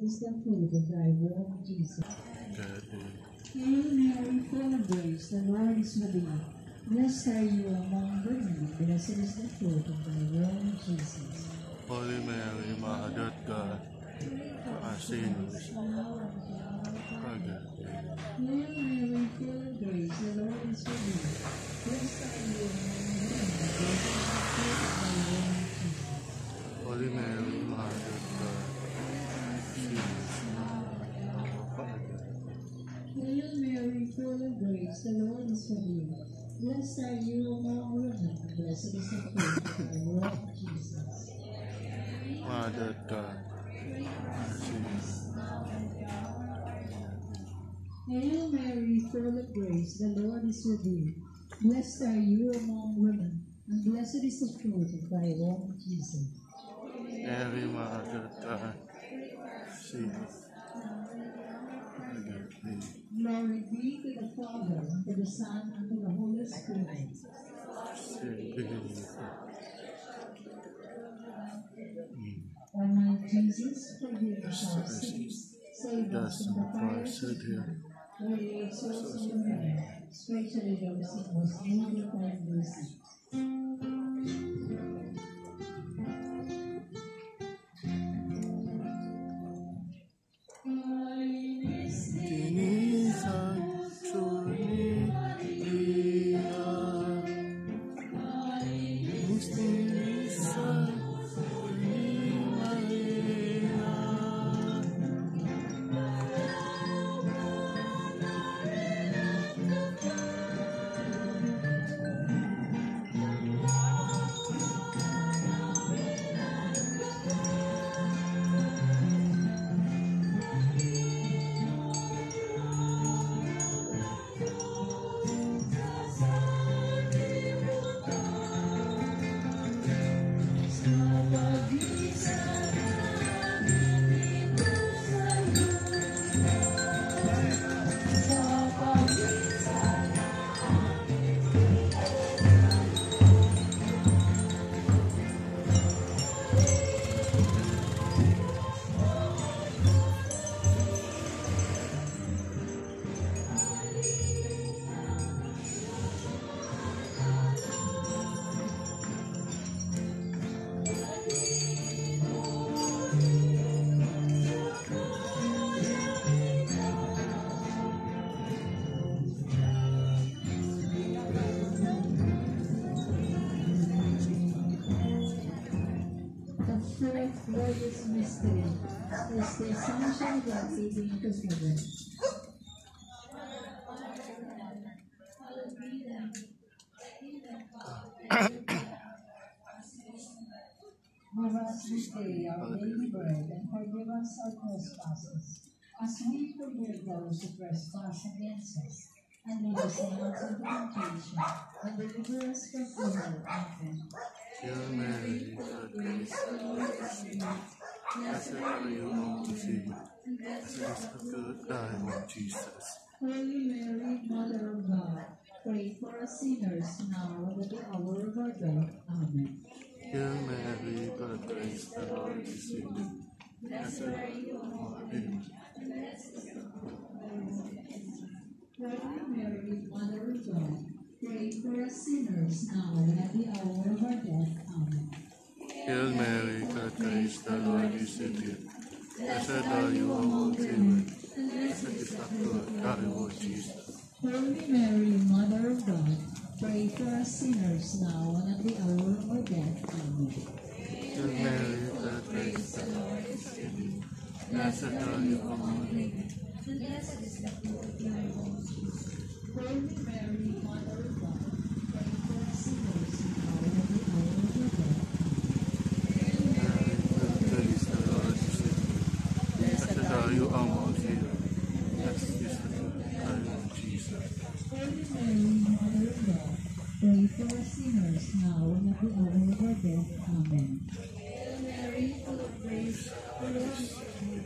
is the fruit of thy womb, Jesus. Hail Mary, full of grace, the Lord is with thee. Blessed are you among women, and blessed is the fruit of thy womb, Jesus. Holy Mary, Mother of God, for our sinners, forgive me. Hail Mary, full of grace, the Lord is with thee. Blessed are you among women, and blessed is the fruit of thy womb, Jesus. Holy Mary, Mother of God, sinners, forgive me. Hail Mary, full of grace, the Lord is with thee. Blessed are you among women, and blessed is the fruit of thy womb, Jesus. Mother of God, our sinners. Hail Mary, full of grace, the Lord is with thee. Blessed are you among women, and blessed is the fruit of thy womb, Jesus. Mary, Mother of God, sinners, forgive me. Glory be to the Father, and to the Son, and to the Holy Spirit. O my Jesus, forgive us our sins, save us from the fires of hell. Lead souls into heaven, especially those in most need of thy mercy. Glorious mystery is the Assumption of God leading into heaven. Give us this day our daily bread, and forgive us our trespasses, as we forgive those who trespass against us. And lead us not into temptation, but deliver us from evil. Amen. Hail Mary, full of grace, the Lord is with thee. Blessed are you among women, and blessed is the fruit of thy womb, Jesus. Holy Mary, Mother of God, pray for us sinners now and at the hour of our death. Amen. Hail Mary, full of grace, the Lord is with thee. Blessed are you among women, and blessed is the fruit of thy womb, Jesus. Holy Mary, Mother of God, pray for us sinners now and at the hour of our death. Amen. Hail Mary, full of grace, the Lord is with thee. Blessed are you among women, and blessed is the fruit of thy womb, Jesus. Holy Mary, Mother of God, pray for us sinners now and at the hour of our death. Amen. Hail Mary, full of grace, the Lord is with thee. Blessed are you among women, and blessed is the fruit of thy womb, Jesus. Holy Mary, Mother of God, pray for us sinners now and at the hour of our death. Mary, full of grace, the Lord is with thee. Blessed are you among women, blessed is the fruit of thy womb, Jesus. Holy Mary, Mother of God, pray for us sinners now and at the hour of our death. Amen. Hail Mary, full of grace, the Lord is with thee.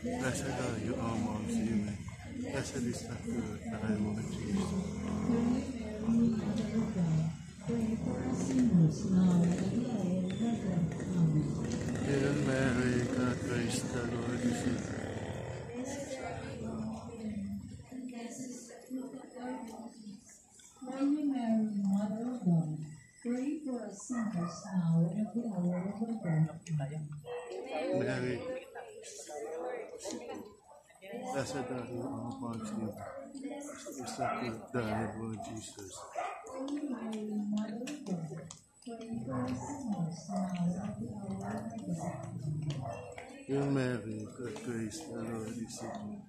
Blessed are you among women, blessed is the fruit of thy womb, Jesus. Holy Mary, Mother of God, pray for us sinners now and at the hour of our death. Amen. Hail Mary, full of grace, the Lord is with thee. us now and at the hour of our death. Amen. Mary, blessed are you among women. Blessed is the Lord Jesus. Holy Mary, Mother of God, pray for us sinners now and at the hour of our death. Hail Mary, good grace, the Lord is with you.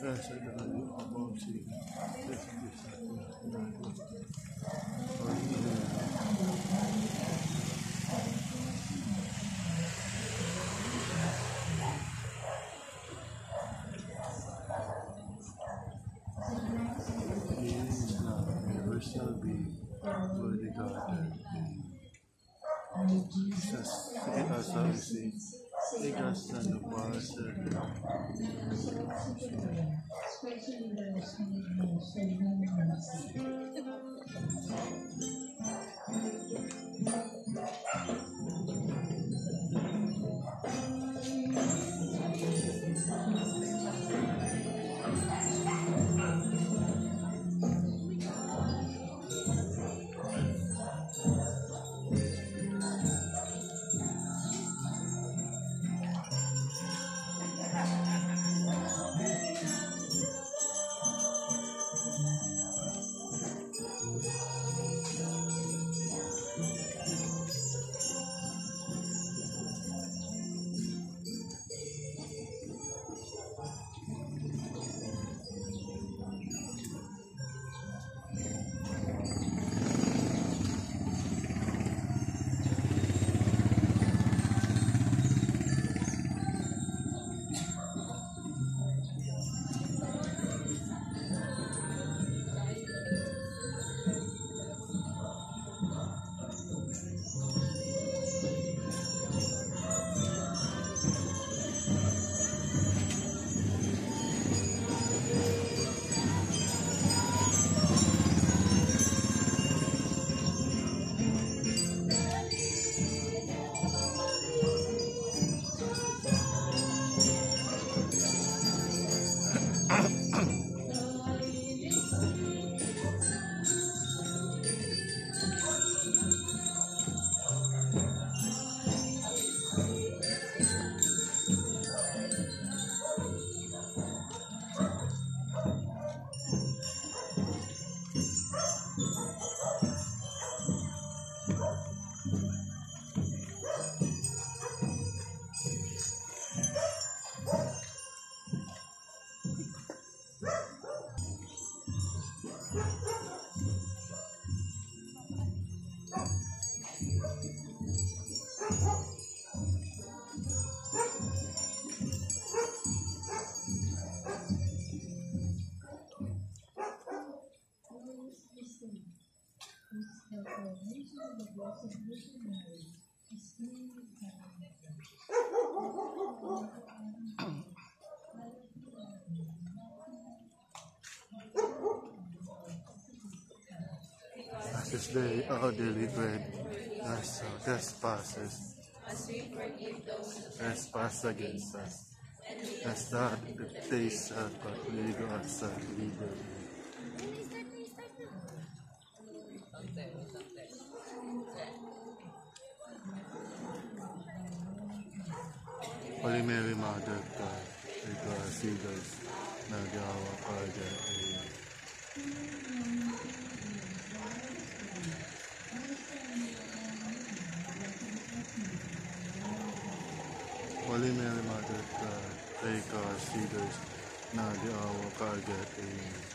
Blessed are you among women. Blessed is the Lord. Holy Mary, is now and ever shall be, worthy God. And Jesus, Forgive us our sins, take us from the world, especially those who need most of your mercy. This day our daily bread, as our trespasses, As we forgive those who trespass against us, as that the taste but lead us evil. Holy Mary, Mother of God, pray for us sinners, now at the hour of our death. Amen. Holy Mary, Mother of God, pray for us sinners, now at the hour of our death. Amen.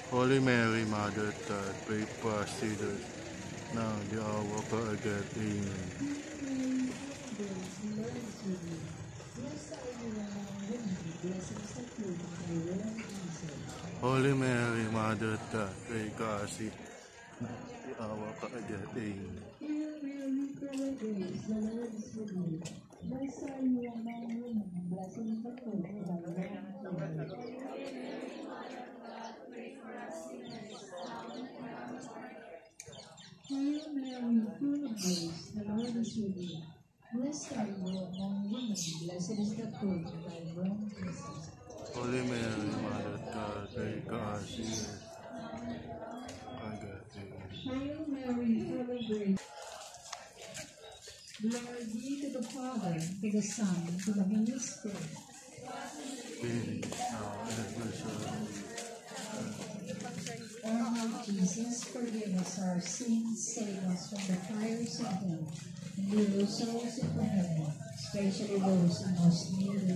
Holy Mary, Mother of God, pray for us sinners, now at the hour of our death. Amen. Holy Mary, Mother of God, pray for us sinners, now at the hour of our death. Amen. Blessed are you among women, blessed is the fruit of thy womb, Jesus. Hail Mary, full of grace, the Lord is with you. Blessed are you among women, blessed is the fruit of thy womb, Jesus. Holy Mary, Mother of God, pray for us sinners, Hail Mary, full of grace. Glory be to the Father, to the Son, and to the Holy Spirit. be now and ever shall be. O Lord Jesus, forgive us our sins, save us from the fires of hell, and lead our souls into heaven, especially those in most need of